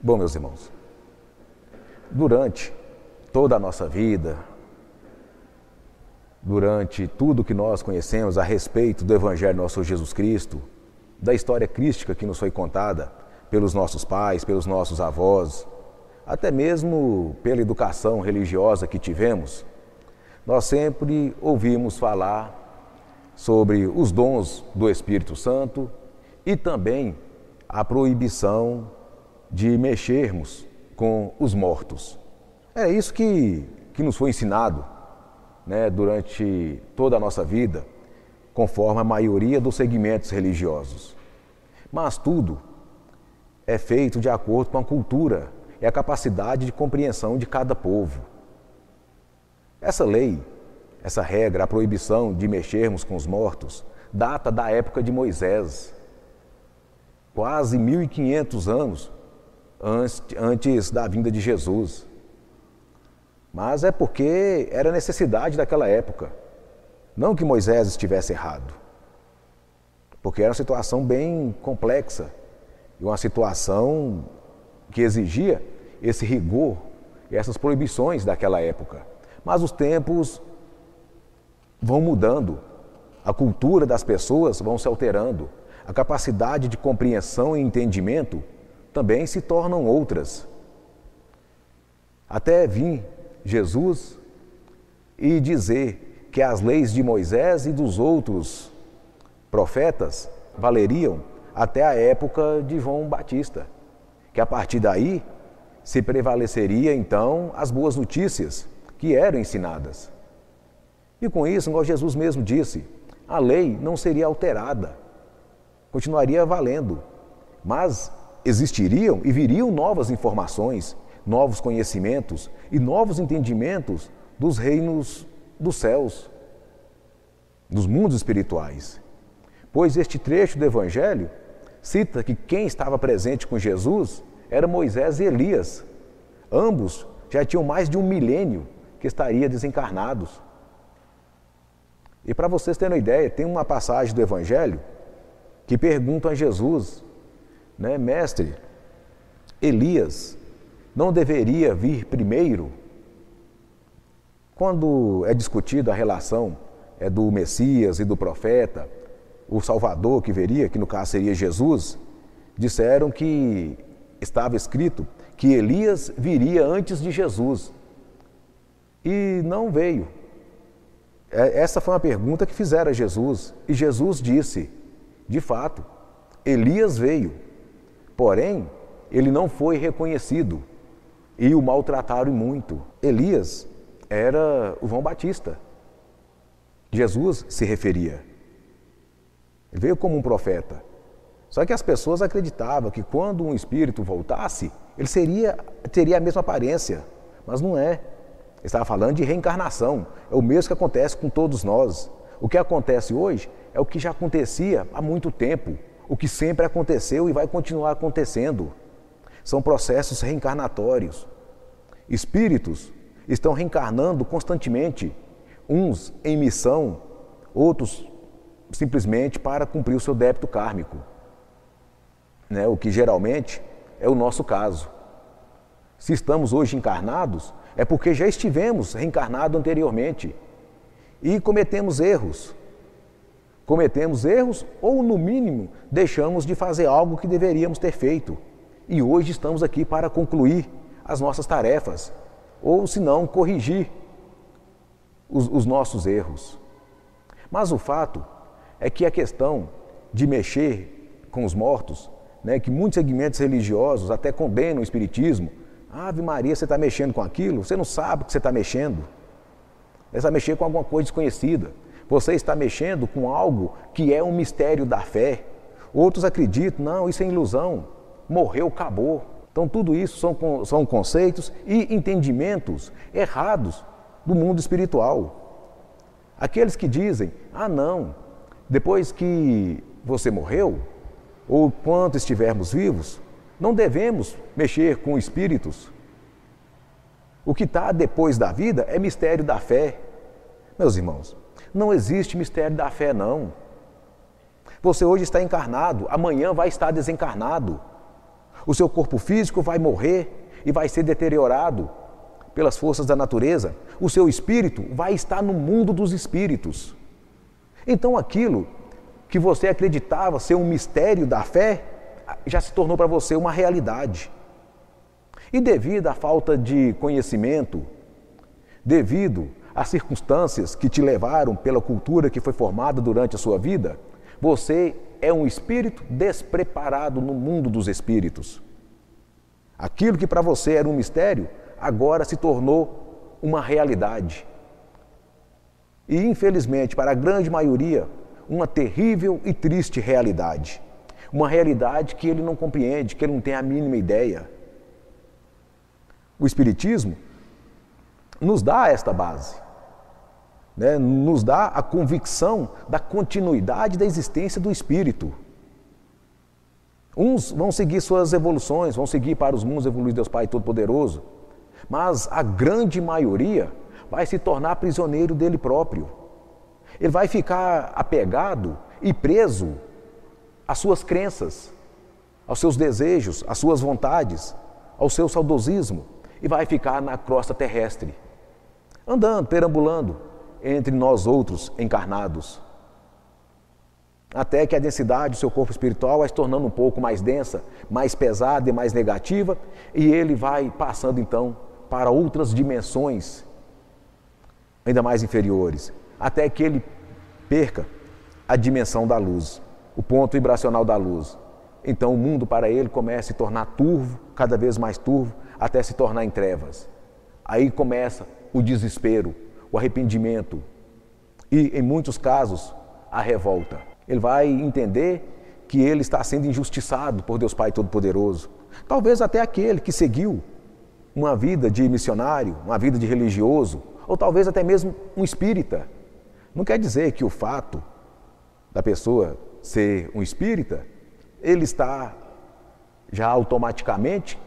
Bom, meus irmãos, durante toda a nossa vida, durante tudo que nós conhecemos a respeito do Evangelho do nosso Jesus Cristo, da história crística que nos foi contada pelos nossos pais, pelos nossos avós, até mesmo pela educação religiosa que tivemos, nós sempre ouvimos falar sobre os dons do Espírito Santo e também a proibição de mexermos com os mortos. É isso que nos foi ensinado, né, durante toda a nossa vida, conforme a maioria dos segmentos religiosos. Mas tudo é feito de acordo com a cultura e a capacidade de compreensão de cada povo. Essa lei, essa regra, a proibição de mexermos com os mortos, data da época de Moisés, quase 1500 anos antes da vinda de Jesus. Mas é porque era necessidade daquela época, não que Moisés estivesse errado, porque era uma situação bem complexa e uma situação que exigia esse rigor e essas proibições daquela época. Mas os tempos vão mudando, a cultura das pessoas vão se alterando, a capacidade de compreensão e entendimento também se tornam outras. Até vir Jesus e dizer que as leis de Moisés e dos outros profetas valeriam até a época de João Batista, que a partir daí se prevaleceria então as boas notícias que eram ensinadas. E com isso, igual Jesus mesmo disse, a lei não seria alterada, continuaria valendo, mas existiriam e viriam novas informações, novos conhecimentos e novos entendimentos dos reinos dos céus, dos mundos espirituais. Pois este trecho do Evangelho cita que quem estava presente com Jesus era Moisés e Elias. Ambos já tinham mais de 1 milênio que estariam desencarnados. E para vocês terem uma ideia, tem uma passagem do Evangelho que perguntam a Jesus, né, mestre, Elias não deveria vir primeiro? Quando é discutida a relação do Messias e do profeta, o Salvador que viria, que no caso seria Jesus, disseram que estava escrito que Elias viria antes de Jesus e não veio. Essa foi uma pergunta que fizeram a Jesus e Jesus disse, de fato, Elias veio, porém ele não foi reconhecido e o maltrataram muito. Elias era o João Batista. Jesus se referia. Ele veio como um profeta. Só que as pessoas acreditavam que quando um espírito voltasse, ele teria a mesma aparência, mas não é. Ele estava falando de reencarnação, é o mesmo que acontece com todos nós. O que acontece hoje é o que já acontecia há muito tempo, o que sempre aconteceu e vai continuar acontecendo. São processos reencarnatórios. Espíritos estão reencarnando constantemente, uns em missão, outros simplesmente para cumprir o seu débito kármico, né? O que geralmente é o nosso caso. Se estamos hoje encarnados, é porque já estivemos reencarnados anteriormente e cometemos erros. Cometemos erros ou, no mínimo, deixamos de fazer algo que deveríamos ter feito. E hoje estamos aqui para concluir as nossas tarefas, ou se não, corrigir os nossos erros. Mas o fato é que a questão de mexer com os mortos, né, que muitos segmentos religiosos até condenam o espiritismo. Ave Maria, você está mexendo com aquilo? Você não sabe o que você está mexendo. Você está mexendo com alguma coisa desconhecida. Você está mexendo com algo que é um mistério da fé. Outros acreditam, não, isso é ilusão. Morreu, acabou. Então tudo isso são conceitos e entendimentos errados do mundo espiritual. Aqueles que dizem, não, depois que você morreu, ou quando estivermos vivos, não devemos mexer com espíritos. O que está depois da vida é mistério da fé. Meus irmãos, não existe mistério da fé, não. Você hoje está encarnado, amanhã vai estar desencarnado. O seu corpo físico vai morrer e vai ser deteriorado pelas forças da natureza. O seu espírito vai estar no mundo dos espíritos. Então aquilo que você acreditava ser um mistério da fé, já se tornou para você uma realidade. E devido à falta de conhecimento, devido às circunstâncias que te levaram pela cultura que foi formada durante a sua vida, você é um espírito despreparado no mundo dos espíritos. Aquilo que para você era um mistério, agora se tornou uma realidade. E infelizmente, para a grande maioria, uma terrível e triste realidade. Uma realidade que ele não compreende, que ele não tem a mínima ideia. O Espiritismo nos dá esta base, né? Nos dá a convicção da continuidade da existência do Espírito. Uns vão seguir suas evoluções, vão seguir para os mundos evoluídos de Deus Pai Todo-Poderoso, mas a grande maioria vai se tornar prisioneiro dele próprio. Ele vai ficar apegado e preso às suas crenças, aos seus desejos, às suas vontades, ao seu saudosismo, e vai ficar na crosta terrestre, andando, perambulando entre nós outros encarnados. Até que a densidade do seu corpo espiritual vai se tornando um pouco mais densa, mais pesada e mais negativa, e ele vai passando então para outras dimensões ainda mais inferiores, até que ele perca a dimensão da luz, o ponto vibracional da luz. Então o mundo para ele começa a se tornar turvo, cada vez mais turvo, até se tornar em trevas. Aí começa o desespero, o arrependimento e, em muitos casos, a revolta. Ele vai entender que ele está sendo injustiçado por Deus Pai Todo-Poderoso. Talvez até aquele que seguiu uma vida de missionário, uma vida de religioso, ou talvez até mesmo um espírita. Não quer dizer que o fato da pessoa ser um espírita, ele está já automaticamente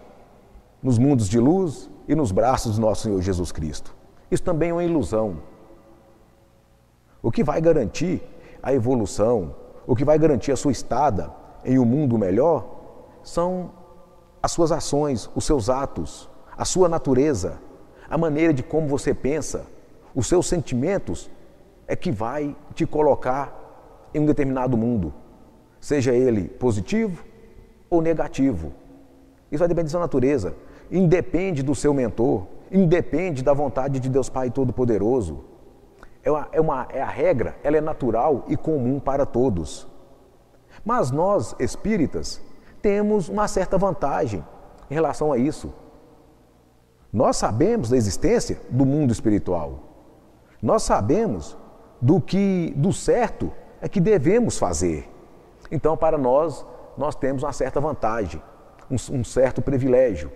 nos mundos de luz e nos braços do nosso Senhor Jesus Cristo. Isso também é uma ilusão. O que vai garantir a evolução, o que vai garantir a sua estada em um mundo melhor, são as suas ações, os seus atos, a sua natureza, a maneira de como você pensa, os seus sentimentos é que vai te colocar em um determinado mundo, seja ele positivo ou negativo. Isso vai depender da sua natureza, independe do seu mentor, independe da vontade de Deus Pai Todo-Poderoso. É a regra, ela é natural e comum para todos. Mas nós, espíritas, temos uma certa vantagem em relação a isso. Nós sabemos da existência do mundo espiritual. Nós sabemos do certo é que devemos fazer. Então, para nós temos uma certa vantagem, um certo privilégio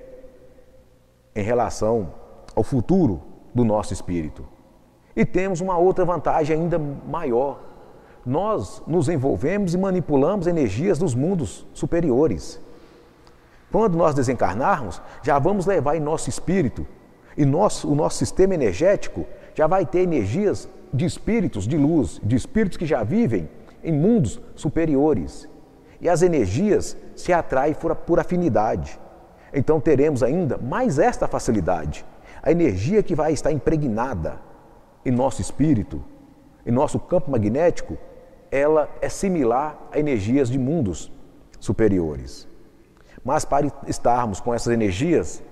em relação ao futuro do nosso espírito. E temos uma outra vantagem ainda maior. Nós nos envolvemos e manipulamos energias dos mundos superiores. Quando nós desencarnarmos, já vamos levar em nosso espírito, e o nosso sistema energético já vai ter energias de espíritos de luz, de espíritos que já vivem em mundos superiores. E as energias se atraem por afinidade. Então teremos ainda mais esta facilidade. A energia que vai estar impregnada em nosso espírito, em nosso campo magnético, ela é similar a energias de mundos superiores. Mas para estarmos com essas energias,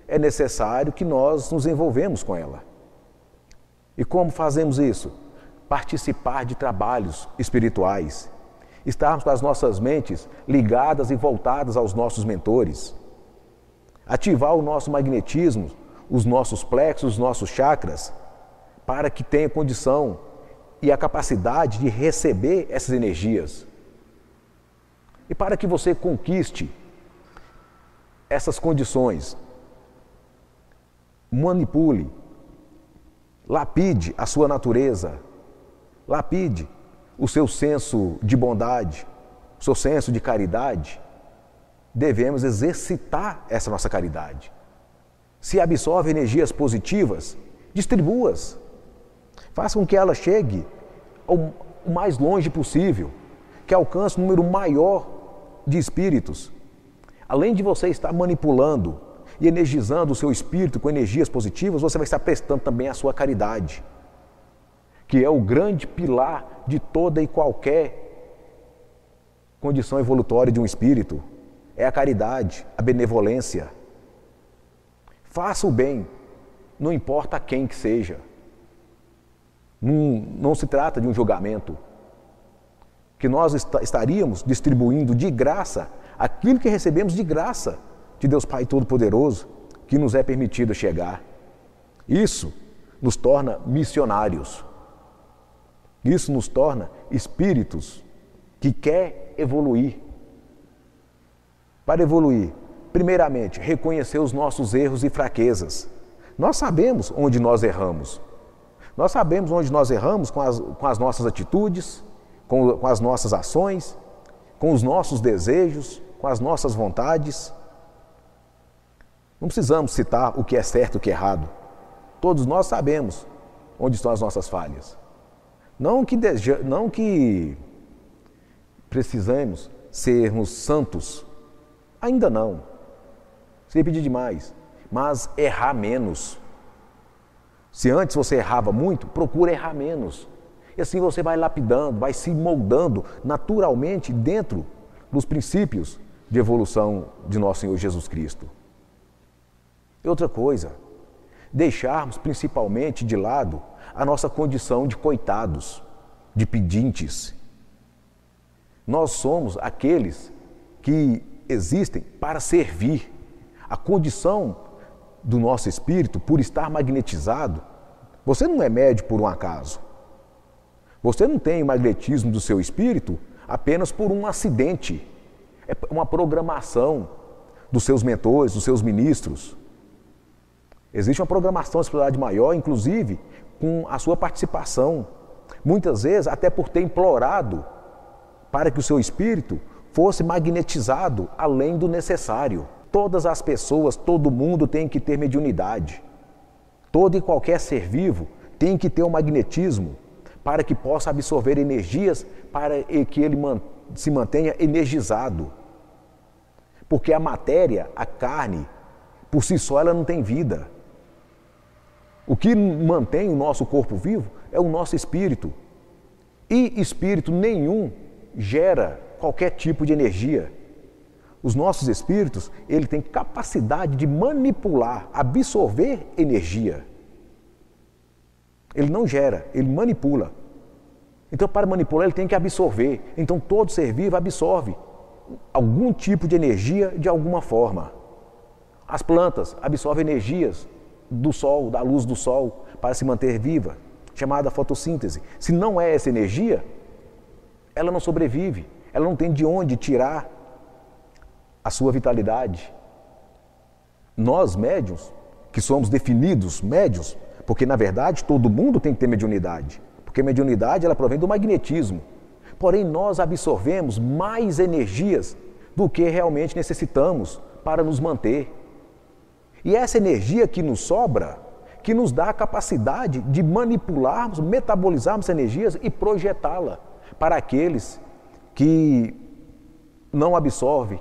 é necessário que nós nos envolvemos com ela. E como fazemos isso? Participar de trabalhos espirituais, estarmos com as nossas mentes ligadas e voltadas aos nossos mentores, ativar o nosso magnetismo, os nossos plexos, os nossos chakras, para que tenha condição e a capacidade de receber essas energias. E para que você conquiste essas condições, manipule, lapide a sua natureza, lapide o seu senso de bondade, o seu senso de caridade. Devemos exercitar essa nossa caridade. Se absorve energias positivas, distribua-as. Faça com que ela chegue o mais longe possível, que alcance um número maior de espíritos. além de você estar manipulando e energizando o seu espírito com energias positivas, você vai estar prestando também a sua caridade, que é o grande pilar de toda e qualquer condição evolutória de um espírito. É a caridade, a benevolência. Faça o bem, não importa quem que seja. Não se trata de um julgamento. Que nós estaríamos distribuindo de graça aquilo que recebemos de graça de Deus Pai Todo-Poderoso, que nos é permitido chegar. Isso nos torna missionários. Isso nos torna espíritos que quer evoluir. Para evoluir, primeiramente, reconhecer os nossos erros e fraquezas. Nós sabemos onde nós erramos. Nós sabemos onde nós erramos com as nossas atitudes, com as nossas ações, com os nossos desejos, com as nossas vontades. Não precisamos citar o que é certo e o que é errado. Todos nós sabemos onde estão as nossas falhas. Não que precisamos sermos santos, ainda não. Seria pedir demais, mas errar menos. Se antes você errava muito, procura errar menos. E assim você vai lapidando, vai se moldando naturalmente dentro dos princípios de evolução de nosso Senhor Jesus Cristo. E outra coisa, deixarmos principalmente de lado a nossa condição de coitados, de pedintes. Nós somos aqueles que existem para servir. A condição do nosso espírito, por estar magnetizado, você não é médio por um acaso. Você não tem o magnetismo do seu espírito apenas por um acidente. É uma programação dos seus mentores, dos seus ministros. Existe uma programação de espiritualidade maior, inclusive com a sua participação. Muitas vezes até por ter implorado para que o seu espírito fosse magnetizado além do necessário. Todas as pessoas, todo mundo tem que ter mediunidade. Todo e qualquer ser vivo tem que ter um magnetismo para que possa absorver energias, para que ele se mantenha energizado. Porque a matéria, a carne, por si só ela não tem vida. O que mantém o nosso corpo vivo é o nosso espírito. E espírito nenhum gera qualquer tipo de energia. Os nossos espíritos, ele tem capacidade de manipular, absorver energia. Ele não gera, ele manipula. Então, para manipular, ele tem que absorver. Então, todo ser vivo absorve algum tipo de energia de alguma forma. As plantas absorvem energias do sol, da luz do sol, para se manter viva, chamada fotossíntese. Se não é essa energia, ela não sobrevive, ela não tem de onde tirar a sua vitalidade. Nós, médiuns, que somos definidos médiuns, porque na verdade todo mundo tem que ter mediunidade, porque a mediunidade ela provém do magnetismo. Porém, nós absorvemos mais energias do que realmente necessitamos para nos manter. E essa energia que nos sobra, que nos dá a capacidade de manipularmos, metabolizarmos essas energias e projetá-la para aqueles que não absorvem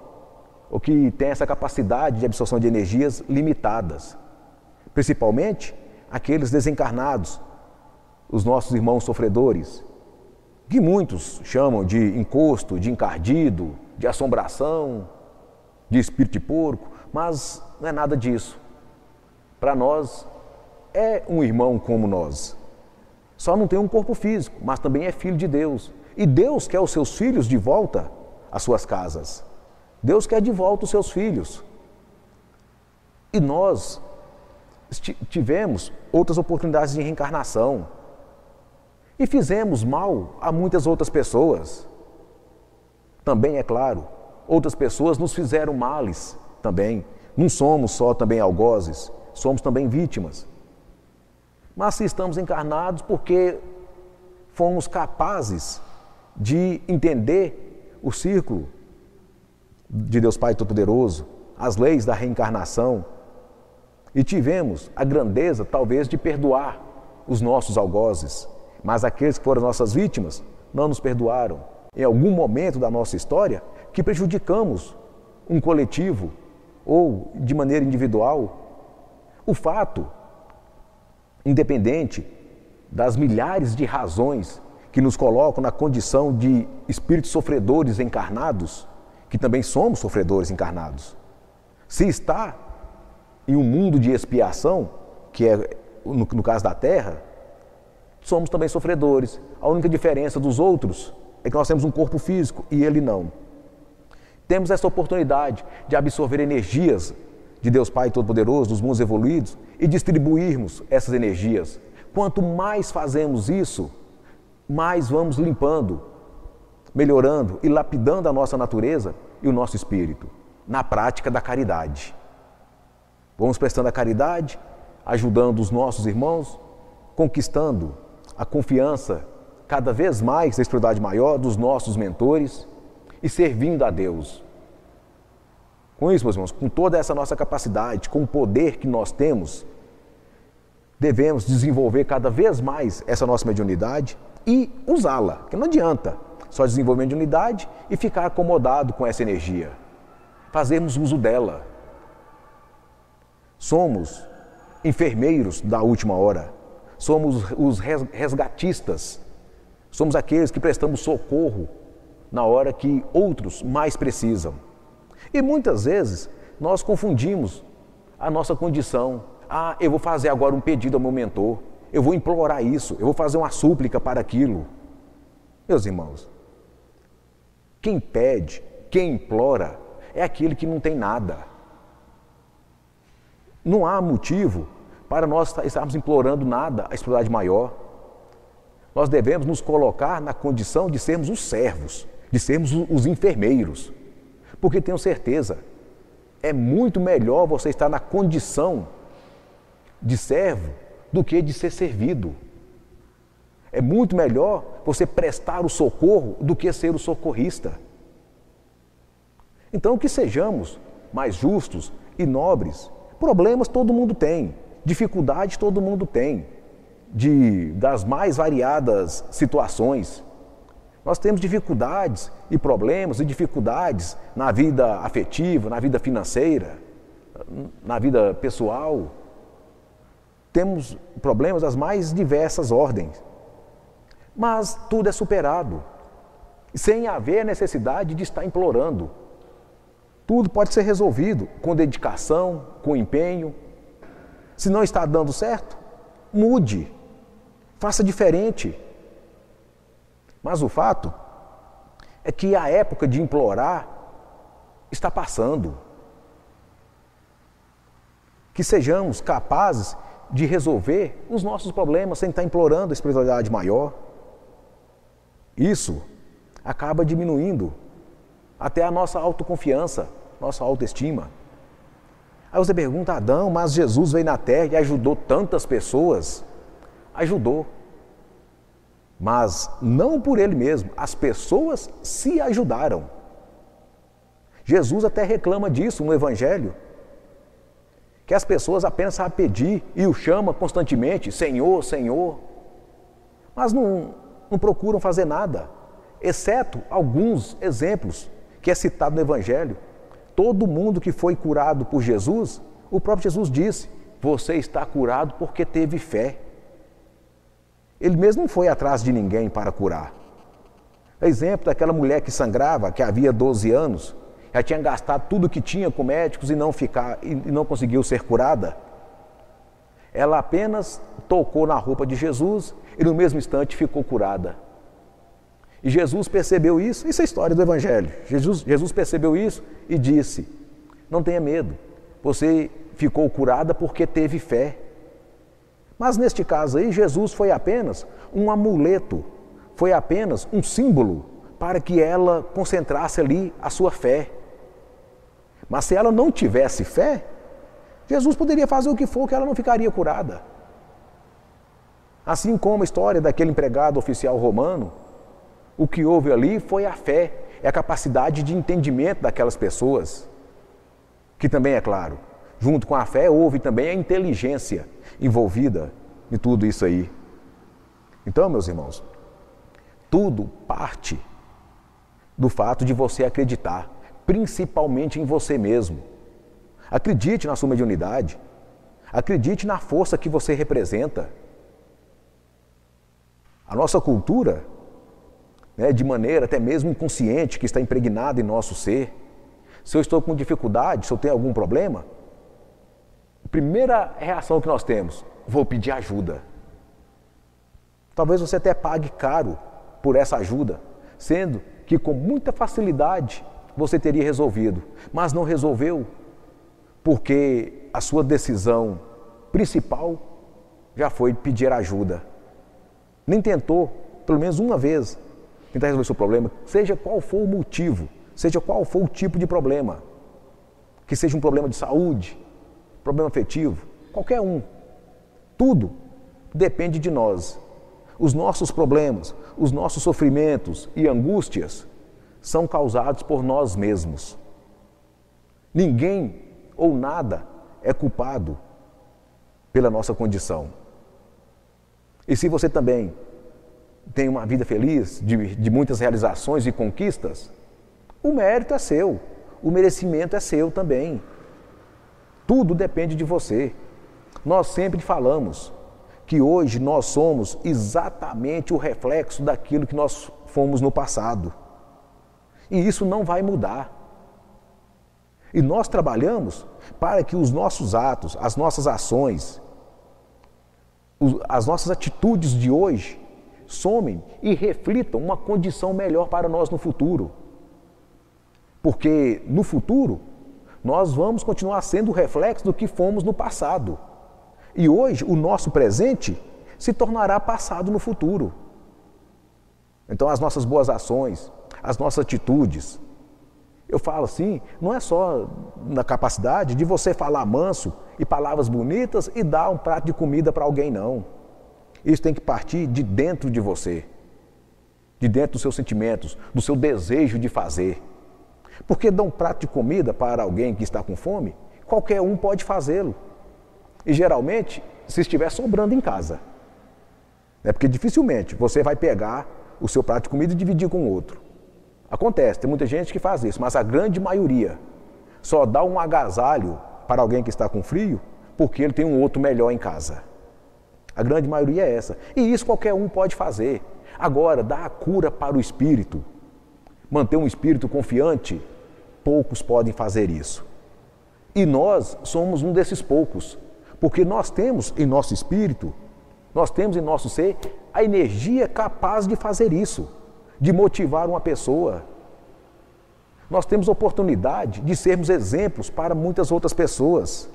ou que têm essa capacidade de absorção de energias limitadas. Principalmente aqueles desencarnados, os nossos irmãos sofredores, que muitos chamam de encosto, de encardido, de assombração, de espírito de porco, mas não é nada disso. Para nós, é um irmão como nós. Só não tem um corpo físico, mas também é filho de Deus. E Deus quer os seus filhos de volta às suas casas. Deus quer de volta os seus filhos. E nós tivemos outras oportunidades de reencarnação. E fizemos mal a muitas outras pessoas. Também, é claro, outras pessoas nos fizeram males também. Não somos só também algozes, somos também vítimas. Mas se estamos encarnados porque fomos capazes de entender o círculo de Deus Pai Todo-Poderoso, as leis da reencarnação, e tivemos a grandeza, talvez, de perdoar os nossos algozes, mas aqueles que foram nossas vítimas não nos perdoaram. Em algum momento da nossa história, que prejudicamos um coletivo ou de maneira individual. O fato, independente das milhares de razões que nos colocam na condição de espíritos sofredores encarnados, que também somos sofredores encarnados, se está em um mundo de expiação, que é no caso da Terra, somos também sofredores. A única diferença dos outros é que nós temos um corpo físico e ele não. Temos essa oportunidade de absorver energias de Deus Pai Todo-Poderoso, dos mundos evoluídos, e distribuirmos essas energias. Quanto mais fazemos isso, mais vamos limpando, melhorando e lapidando a nossa natureza e o nosso espírito, na prática da caridade. Vamos prestando a caridade, ajudando os nossos irmãos, conquistando a confiança cada vez mais da espiritualidade maior dos nossos mentores e servindo a Deus. Com isso, meus irmãos, com toda essa nossa capacidade, com o poder que nós temos, devemos desenvolver cada vez mais essa nossa mediunidade e usá-la, porque não adianta só desenvolver mediunidade e ficar acomodado com essa energia. Fazermos uso dela. Somos enfermeiros da última hora, somos os resgatistas, somos aqueles que prestamos socorro na hora que outros mais precisam. E muitas vezes nós confundimos a nossa condição. Eu vou fazer agora um pedido ao meu mentor, eu vou implorar isso, eu vou fazer uma súplica para aquilo. Meus irmãos, quem pede, quem implora, é aquele que não tem nada. Não há motivo para nós estarmos implorando nada à espiritualidade maior. Nós devemos nos colocar na condição de sermos os servos, de sermos os enfermeiros. Porque tenho certeza, é muito melhor você estar na condição de servo do que de ser servido. É muito melhor você prestar o socorro do que ser o socorrista. Então, que sejamos mais justos e nobres. Problemas todo mundo tem, dificuldades todo mundo tem, das mais variadas situações. Nós temos dificuldades e problemas e dificuldades na vida afetiva, na vida financeira, na vida pessoal. Temos problemas das mais diversas ordens. Mas tudo é superado, sem haver necessidade de estar implorando. Tudo pode ser resolvido com dedicação, com empenho. Se não está dando certo, mude, faça diferente. Mas o fato é que a época de implorar está passando. Que sejamos capazes de resolver os nossos problemas sem estar implorando a espiritualidade maior. Isso acaba diminuindo até a nossa autoconfiança, nossa autoestima. Aí você pergunta, Adão, mas Jesus veio na Terra e ajudou tantas pessoas? Ajudou. Mas não por ele mesmo, as pessoas se ajudaram. Jesus até reclama disso no Evangelho, que as pessoas apenas sabem pedir e o chamam constantemente, Senhor, Senhor, mas não procuram fazer nada, exceto alguns exemplos que é citado no Evangelho. Todo mundo que foi curado por Jesus, o próprio Jesus disse, você está curado porque teve fé. Ele mesmo não foi atrás de ninguém para curar. Exemplo daquela mulher que sangrava, que havia 12 anos, já tinha gastado tudo que tinha com médicos e não conseguiu ser curada. Ela apenas tocou na roupa de Jesus e no mesmo instante ficou curada. E Jesus percebeu isso é a história do Evangelho. Jesus percebeu isso e disse, não tenha medo, você ficou curada porque teve fé. Mas neste caso aí, Jesus foi apenas um amuleto, foi apenas um símbolo para que ela concentrasse ali a sua fé. Mas se ela não tivesse fé, Jesus poderia fazer o que for que ela não ficaria curada. Assim como a história daquele empregado oficial romano, o que houve ali foi a fé, é a capacidade de entendimento daquelas pessoas, que também é claro, junto com a fé houve também a inteligência envolvida em tudo isso aí. Então, meus irmãos, tudo parte do fato de você acreditar, principalmente em você mesmo. Acredite na sua mediunidade. Acredite na força que você representa. A nossa cultura, né, de maneira até mesmo inconsciente, que está impregnada em nosso ser. Se eu estou com dificuldade, se eu tenho algum problema, a primeira reação que nós temos, vou pedir ajuda. Talvez você até pague caro por essa ajuda, sendo que com muita facilidade você teria resolvido, mas não resolveu, porque a sua decisão principal já foi pedir ajuda. Nem tentou, pelo menos uma vez, tentar resolver o seu problema, seja qual for o motivo, seja qual for o tipo de problema, que seja um problema de saúde, problema afetivo, qualquer um. Tudo depende de nós. Os nossos problemas, os nossos sofrimentos e angústias são causados por nós mesmos. Ninguém ou nada é culpado pela nossa condição. E se você também tem uma vida feliz, de muitas realizações e conquistas, o mérito é seu, o merecimento é seu também. Tudo depende de você. Nós sempre falamos que hoje nós somos exatamente o reflexo daquilo que nós fomos no passado. E isso não vai mudar. E nós trabalhamos para que os nossos atos, as nossas ações, as nossas atitudes de hoje somem e reflitam uma condição melhor para nós no futuro. Porque no futuro, nós vamos continuar sendo o reflexo do que fomos no passado. E hoje, o nosso presente se tornará passado no futuro. Então, as nossas boas ações, as nossas atitudes, eu falo assim, não é só na capacidade de você falar manso e palavras bonitas e dar um prato de comida para alguém, não. Isso tem que partir de dentro de você, de dentro dos seus sentimentos, do seu desejo de fazer. Porque dar um prato de comida para alguém que está com fome, qualquer um pode fazê-lo. E geralmente, se estiver sobrando em casa. Porque dificilmente você vai pegar o seu prato de comida e dividir com o outro. Acontece, tem muita gente que faz isso, mas a grande maioria só dá um agasalho para alguém que está com frio porque ele tem um outro melhor em casa. A grande maioria é essa. E isso qualquer um pode fazer. Agora, dar a cura para o espírito, manter um espírito confiante, poucos podem fazer isso. E nós somos um desses poucos, porque nós temos em nosso espírito, nós temos em nosso ser a energia capaz de fazer isso, de motivar uma pessoa. Nós temos oportunidade de sermos exemplos para muitas outras pessoas.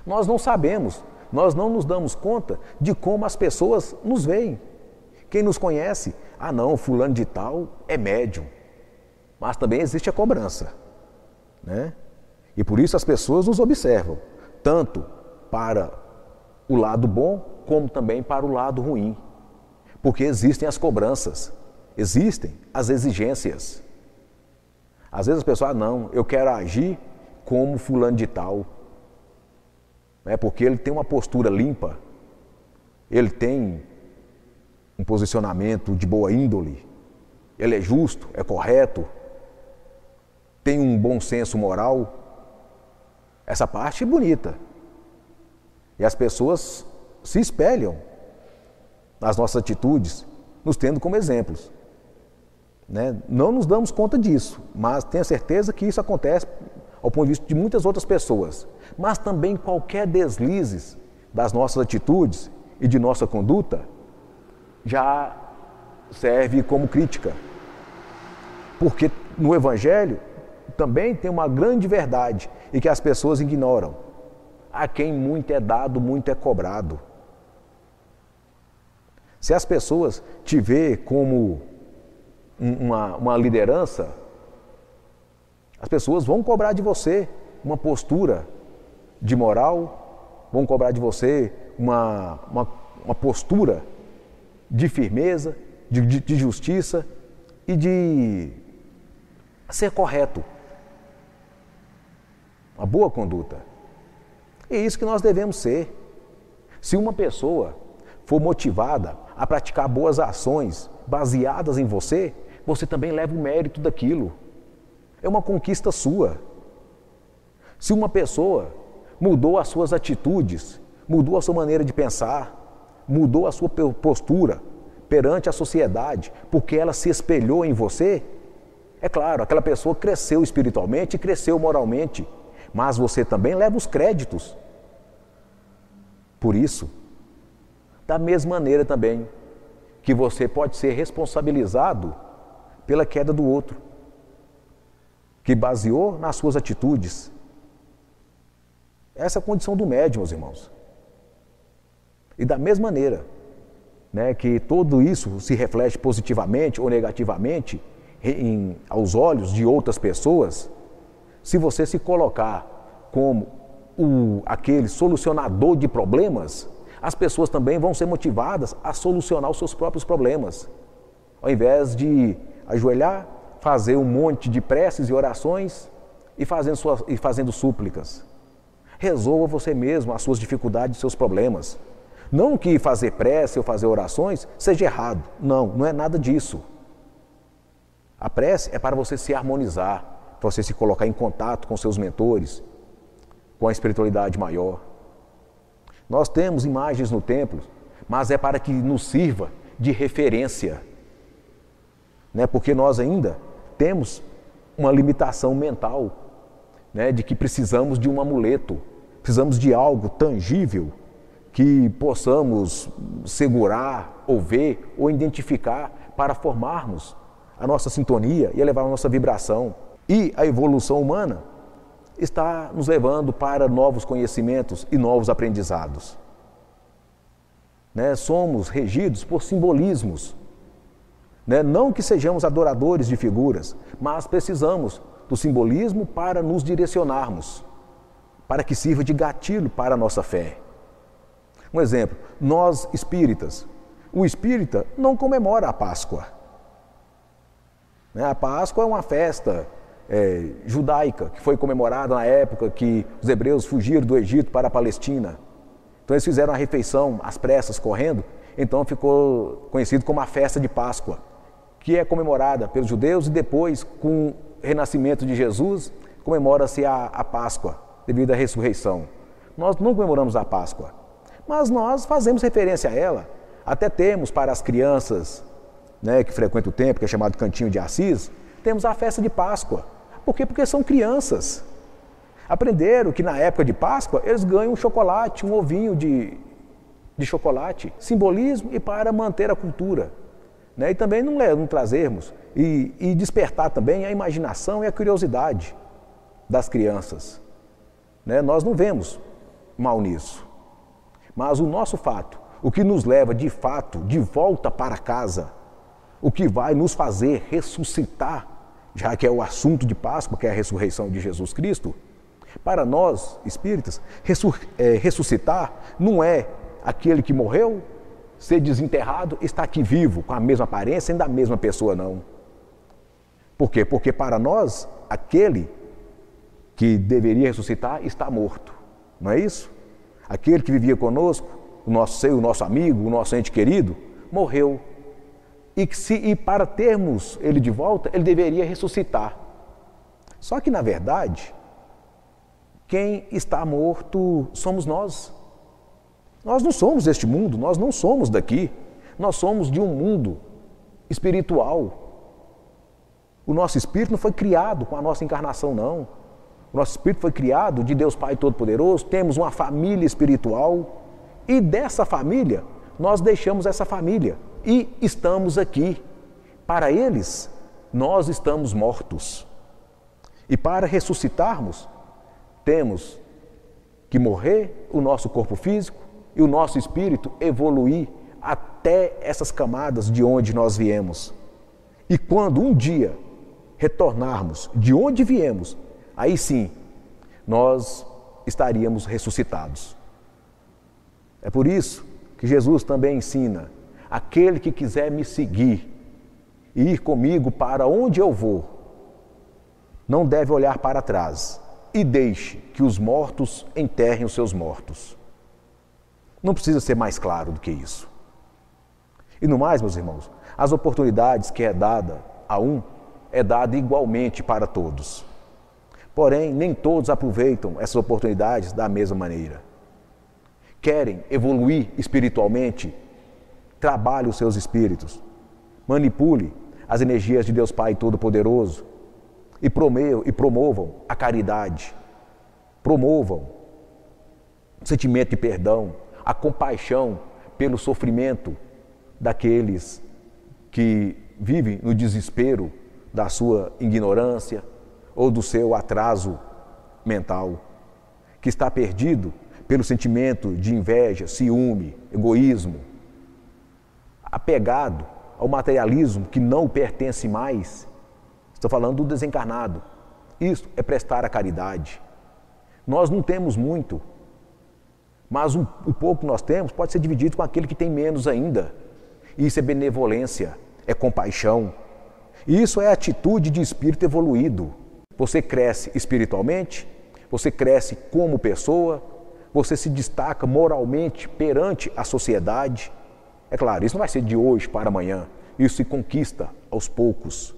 Nós não sabemos, nós não nos damos conta de como as pessoas nos veem. Quem nos conhece, não, fulano de tal é médium. Mas também existe a cobrança, né? E por isso as pessoas nos observam, tanto para o lado bom, como também para o lado ruim. Porque existem as cobranças, existem as exigências. Às vezes as pessoas, não, eu quero agir como fulano de tal. Porque ele tem uma postura limpa, ele tem um posicionamento de boa índole, ele é justo, é correto, tem um bom senso moral. Essa parte é bonita. E as pessoas se espelham nas nossas atitudes, nos tendo como exemplos. Não nos damos conta disso, mas tenho certeza que isso acontece ao ponto de vista de muitas outras pessoas. Mas também qualquer deslizes das nossas atitudes e de nossa conduta já serve como crítica. Porque no Evangelho também tem uma grande verdade e que as pessoas ignoram. A quem muito é dado, muito é cobrado. Se as pessoas te verem como uma liderança, as pessoas vão cobrar de você uma postura de moral, vão cobrar de você uma postura de firmeza, de justiça e de ser correto. Uma boa conduta. É isso que nós devemos ser. Se uma pessoa for motivada a praticar boas ações baseadas em você, você também leva o mérito daquilo. É uma conquista sua. Se uma pessoa mudou as suas atitudes, mudou a sua maneira de pensar, mudou a sua postura perante a sociedade, porque ela se espelhou em você, é claro, aquela pessoa cresceu espiritualmente e cresceu moralmente, mas você também leva os créditos. Por isso, da mesma maneira também, que você pode ser responsabilizado pela queda do outro, que baseou nas suas atitudes. Essa é a condição do médium, meus irmãos. E da mesma maneira, né, que tudo isso se reflete positivamente ou negativamente aos olhos de outras pessoas, se você se colocar como aquele solucionador de problemas, as pessoas também vão ser motivadas a solucionar os seus próprios problemas. Ao invés de ajoelhar, fazer um monte de preces e orações e fazendo súplicas. Resolva você mesmo as suas dificuldades e seus problemas. Não que fazer prece ou fazer orações seja errado. Não, não é nada disso. A prece é para você se harmonizar, para você se colocar em contato com seus mentores, com a espiritualidade maior. Nós temos imagens no templo, mas é para que nos sirva de referência. Né? Porque nós ainda temos uma limitação mental, né? De que precisamos de um amuleto, precisamos de algo tangível que possamos segurar, ou ver, ou identificar para formarmos a nossa sintonia e elevar a nossa vibração. E a evolução humana está nos levando para novos conhecimentos e novos aprendizados. Né? Somos regidos por simbolismos. Né? Não que sejamos adoradores de figuras, mas precisamos do simbolismo para nos direcionarmos, para que sirva de gatilho para a nossa fé. Um exemplo, nós espíritas, o espírita não comemora a Páscoa. Né? A Páscoa é uma festa judaica, que foi comemorada na época que os hebreus fugiram do Egito para a Palestina. Então eles fizeram a refeição às pressas, correndo, então ficou conhecido como a festa de Páscoa, que é comemorada pelos judeus e depois, com o renascimento de Jesus, comemora-se a Páscoa, devido à ressurreição. Nós não comemoramos a Páscoa, mas nós fazemos referência a ela. Até temos para as crianças, né, que frequentam o templo, que é chamado Cantinho de Assis, temos a festa de Páscoa. Por quê? Porque são crianças. Aprenderam que na época de Páscoa eles ganham um chocolate, um ovinho de chocolate, simbolismo e para manter a cultura. Né? E também não trazermos e despertar também a imaginação e a curiosidade das crianças. Né? Nós não vemos mal nisso. Mas o nosso fato, o que nos leva de fato de volta para casa, o que vai nos fazer ressuscitar, já que é o assunto de Páscoa, que é a ressurreição de Jesus Cristo, para nós espíritas, ressuscitar não é aquele que morreu, ser desenterrado, está aqui vivo, com a mesma aparência, ainda a mesma pessoa, não. Por quê? Porque para nós, aquele que deveria ressuscitar está morto, não é isso? Aquele que vivia conosco, o nosso amigo, o nosso ente querido, morreu. E para termos ele de volta, ele deveria ressuscitar. Só que, na verdade, quem está morto somos nós. Nós não somos deste mundo, nós não somos daqui. Nós somos de um mundo espiritual. O nosso espírito não foi criado com a nossa encarnação, não. O nosso espírito foi criado de Deus Pai Todo-Poderoso, temos uma família espiritual e dessa família nós deixamos essa família e estamos aqui. Para eles, nós estamos mortos. E para ressuscitarmos, temos que morrer o nosso corpo físico e o nosso espírito evoluir até essas camadas de onde nós viemos. E quando um dia retornarmos de onde viemos, aí sim, nós estaríamos ressuscitados. É por isso que Jesus também ensina, aquele que quiser me seguir e ir comigo para onde eu vou, não deve olhar para trás e deixe que os mortos enterrem os seus mortos. Não precisa ser mais claro do que isso. E no mais, meus irmãos, as oportunidades que é dada a um, é dada igualmente para todos. Porém, nem todos aproveitam essas oportunidades da mesma maneira. Querem evoluir espiritualmente? Trabalhe os seus espíritos. Manipule as energias de Deus Pai Todo-Poderoso e promovam a caridade. Promovam o sentimento de perdão, a compaixão pelo sofrimento daqueles que vivem no desespero da sua ignorância ou do seu atraso mental, que está perdido pelo sentimento de inveja, ciúme, egoísmo, apegado ao materialismo que não o pertence mais. Estou falando do desencarnado. Isso é prestar a caridade. Nós não temos muito, mas o pouco que nós temos pode ser dividido com aquele que tem menos ainda. Isso é benevolência, é compaixão. Isso é atitude de espírito evoluído. Você cresce espiritualmente, você cresce como pessoa, você se destaca moralmente perante a sociedade. É claro, isso não vai ser de hoje para amanhã, isso se conquista aos poucos.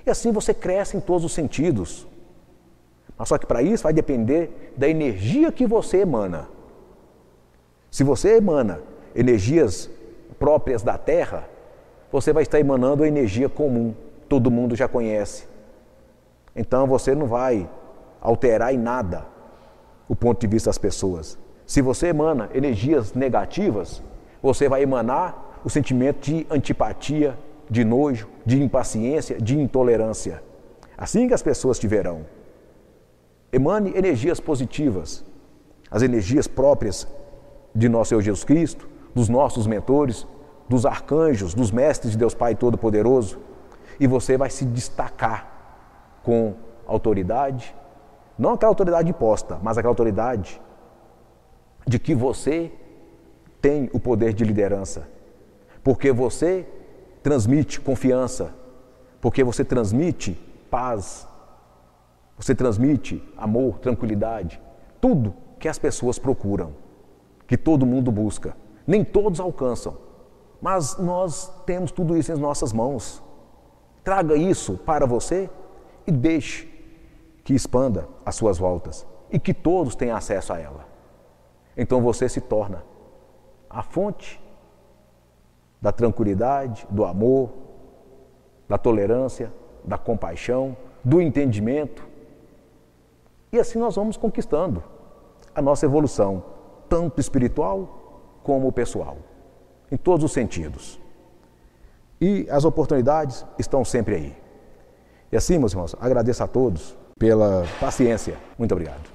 E assim você cresce em todos os sentidos. Mas só que para isso vai depender da energia que você emana. Se você emana energias próprias da Terra, você vai estar emanando a energia comum, todo mundo já conhece. Então você não vai alterar em nada o ponto de vista das pessoas. Se você emana energias negativas, você vai emanar o sentimento de antipatia, de nojo, de impaciência, de intolerância. Assim que as pessoas te verão. Emane energias positivas, as energias próprias de nosso Senhor Jesus Cristo, dos nossos mentores, dos arcanjos, dos mestres de Deus Pai Todo-Poderoso, e você vai se destacar com autoridade, não aquela autoridade imposta, mas aquela autoridade de que você tem o poder de liderança, porque você transmite confiança, porque você transmite paz, você transmite amor, tranquilidade, tudo que as pessoas procuram, que todo mundo busca. Nem todos alcançam, mas nós temos tudo isso em nossas mãos. Traga isso para você e deixe que expanda as suas voltas e que todos tenham acesso a ela. Então você se torna a fonte da tranquilidade, do amor, da tolerância, da compaixão, do entendimento. E assim nós vamos conquistando a nossa evolução, tanto espiritual como pessoal, em todos os sentidos. E as oportunidades estão sempre aí. E assim, meus irmãos, agradeço a todos pela paciência. Muito obrigado.